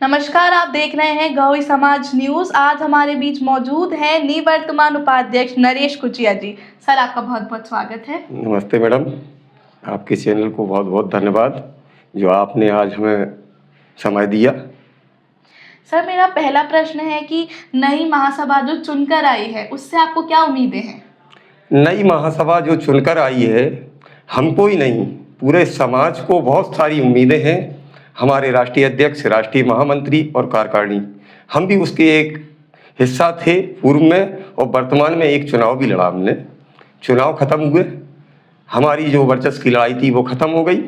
नमस्कार, आप देख रहे हैं गहोई समाज न्यूज। आज हमारे बीच मौजूद हैं निवर्तमान उपाध्यक्ष नरेश कुचिया जी। सर, आपका बहुत बहुत स्वागत है। नमस्ते मैडम, आपके चैनल को बहुत बहुत धन्यवाद जो आपने आज हमें समय दिया। सर, मेरा पहला प्रश्न है कि नई महासभा जो चुनकर आई है उससे आपको क्या उम्मीदें हैं? नई महासभा जो चुनकर आई है, हमको ही नहीं पूरे समाज को बहुत सारी उम्मीदें हैं। हमारे राष्ट्रीय अध्यक्ष, राष्ट्रीय महामंत्री और कार्यकारिणी, हम भी उसके एक हिस्सा थे पूर्व में, और वर्तमान में एक चुनाव भी लड़ा हमने। चुनाव खत्म हुए, हमारी जो वर्चस्व की लड़ाई थी वो खत्म हो गई।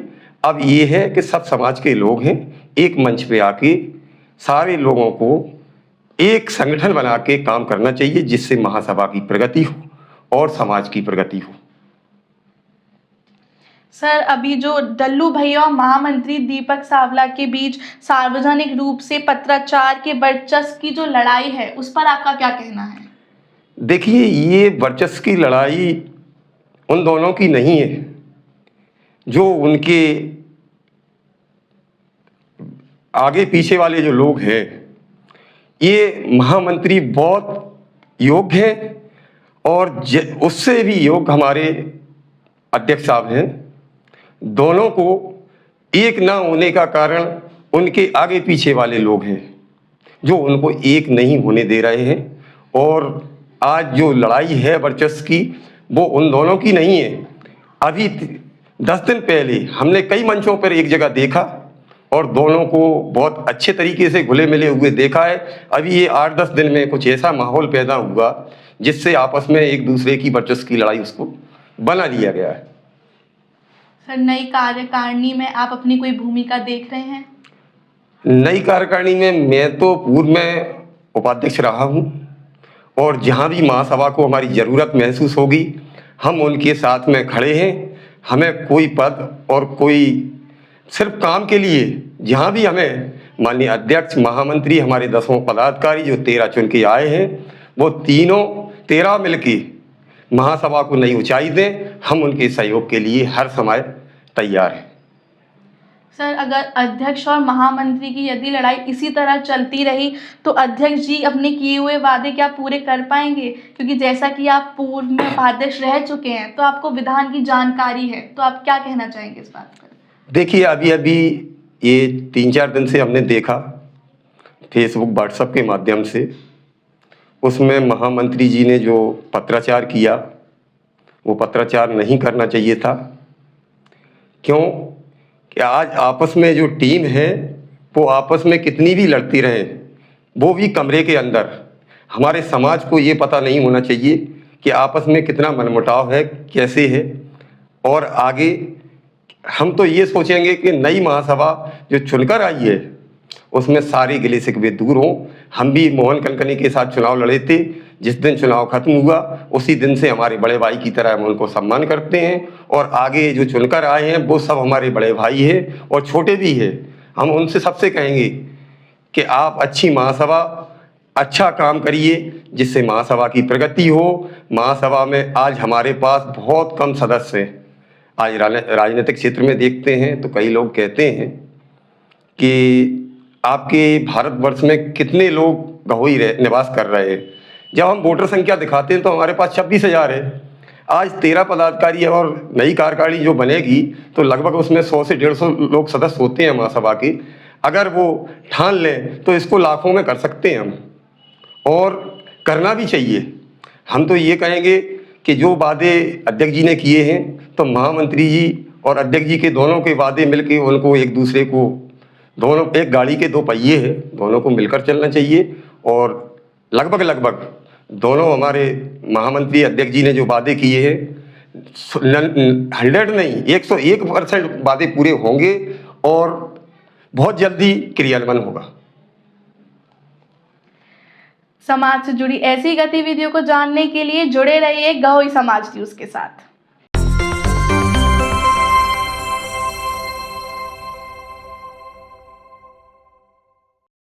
अब ये है कि सब समाज के लोग हैं, एक मंच पे आके सारे लोगों को एक संगठन बना के काम करना चाहिए, जिससे महासभा की प्रगति हो और समाज की प्रगति हो। सर, अभी जो डल्लू भैया और महामंत्री दीपक सावला के बीच सार्वजनिक रूप से पत्राचार के वर्चस्व की जो लड़ाई है उस पर आपका क्या कहना है? देखिए, ये वर्चस्व की लड़ाई उन दोनों की नहीं है। जो उनके आगे पीछे वाले जो लोग हैं, ये महामंत्री बहुत योग्य हैं और उससे भी योग्य हमारे अध्यक्ष साहब हैं। दोनों को एक ना होने का कारण उनके आगे पीछे वाले लोग हैं जो उनको एक नहीं होने दे रहे हैं। और आज जो लड़ाई है वर्चस्व की, वो उन दोनों की नहीं है। अभी 10 दिन पहले हमने कई मंचों पर एक जगह देखा और दोनों को बहुत अच्छे तरीके से घुले मिले हुए देखा है। अभी ये 8-10 दिन में कुछ ऐसा माहौल पैदा हुआ जिससे आपस में एक दूसरे की वर्चस्व की लड़ाई उसको बना लिया गया है। सर, नई कार्यकारिणी में आप अपनी कोई भूमिका देख रहे हैं? नई कार्यकारिणी में मैं तो पूर्व में उपाध्यक्ष रहा हूँ और जहाँ भी महासभा को हमारी ज़रूरत महसूस होगी हम उनके साथ में खड़े हैं। हमें कोई पद और कोई सिर्फ काम के लिए, जहाँ भी हमें माननीय अध्यक्ष, महामंत्री, हमारे 10 पदाधिकारी जो 13 चुन के आए हैं, वो 13 मिलके महासभा को नई ऊंचाई दें, हम उनके सहयोग के लिए हर समय तैयार हैं। सर, अगर अध्यक्ष और महामंत्री की यदि लड़ाई इसी तरह चलती रही तो अध्यक्ष जी अपने किए हुए वादे क्या पूरे कर पाएंगे? क्योंकि जैसा कि आप पूर्व में उपाध्यक्ष रह चुके हैं तो आपको विधान की जानकारी है, तो आप क्या कहना चाहेंगे इस बात पर? देखिए, अभी ये 3-4 दिन से हमने देखा फेसबुक, व्हाट्सएप के माध्यम से, उसमें महामंत्री जी ने जो पत्राचार किया वो पत्राचार नहीं करना चाहिए था। क्यों कि आज आपस में जो टीम है वो आपस में कितनी भी लड़ती रहे, वो भी कमरे के अंदर, हमारे समाज को ये पता नहीं होना चाहिए कि आपस में कितना मनमुटाव है, कैसे है। और आगे हम तो ये सोचेंगे कि नई महासभा जो चुनकर आई है उसमें सारे गिले शिकवे दूर हों। हम भी मोहन कनकनी के साथ चुनाव लड़े थे। जिस दिन चुनाव खत्म हुआ उसी दिन से हमारे बड़े भाई की तरह हम उनको सम्मान करते हैं और आगे जो चुनकर आए हैं वो सब हमारे बड़े भाई हैं और छोटे भी हैं। हम उनसे सबसे कहेंगे कि आप अच्छी महासभा, अच्छा काम करिए जिससे महासभा की प्रगति हो। महासभा में आज हमारे पास बहुत कम सदस्य हैं। आज राजनीतिक क्षेत्र में देखते हैं तो कई लोग कहते हैं कि आपके भारतवर्ष में कितने लोग गहोई निवास कर रहे हैं। जब हम वोटर संख्या दिखाते हैं तो हमारे पास 26,000 है। आज 13 पदाधिकारी है और नई कार्यकारिणी जो बनेगी तो लगभग उसमें 100 से 150 लोग सदस्य होते हैं महासभा के। अगर वो ठान लें तो इसको लाखों में कर सकते हैं हम, और करना भी चाहिए। हम तो ये कहेंगे कि जो वादे अध्यक्ष जी ने किए हैं तो महामंत्री जी और अध्यक्ष जी के दोनों के वादे मिलके उनको एक दूसरे को, दोनों एक गाड़ी के 2 पहिए हैं, दोनों को मिलकर चलना चाहिए। और लगभग दोनों हमारे महामंत्री अध्यक्ष जी ने जो वादे किए हैं 100 नहीं 101% वादे पूरे होंगे और बहुत जल्दी क्रियान्वयन होगा। समाज से जुड़ी ऐसी गतिविधियों को जानने के लिए जुड़े रहिए गहोई समाज न्यूज के साथ।